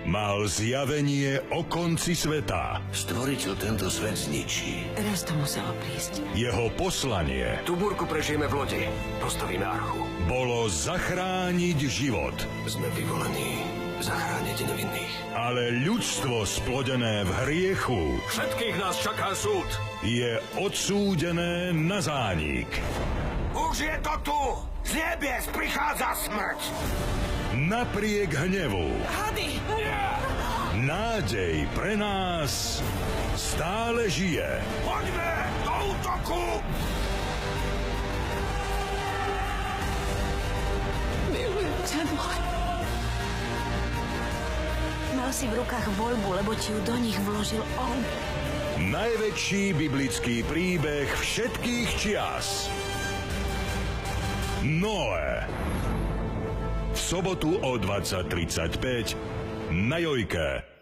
mal zjavenie o konci sveta. Stvoriteľ tento svet zničí. Raz to muselo prísť. Jeho poslanie Tú búrku prežijeme v lodi. Postavíme archu. bolo zachrániť život. Sme vyvolení zachrániť nevinných. Ale ľudstvo splodené v hriechu Všetkých nás čaká súd. je odsúdené na zánik. Už je to tu! Z nebies prichádza smrť! Napriek hnevu Hady! nádej pre nás stále žije. Poďme do útoku! Milujem ťa, môj. Mal si v rukách voľbu, lebo ti ju do nich vložil on. Najväčší biblický príbeh všetkých čias. Noé. V sobotu o 20:35 na Jojke.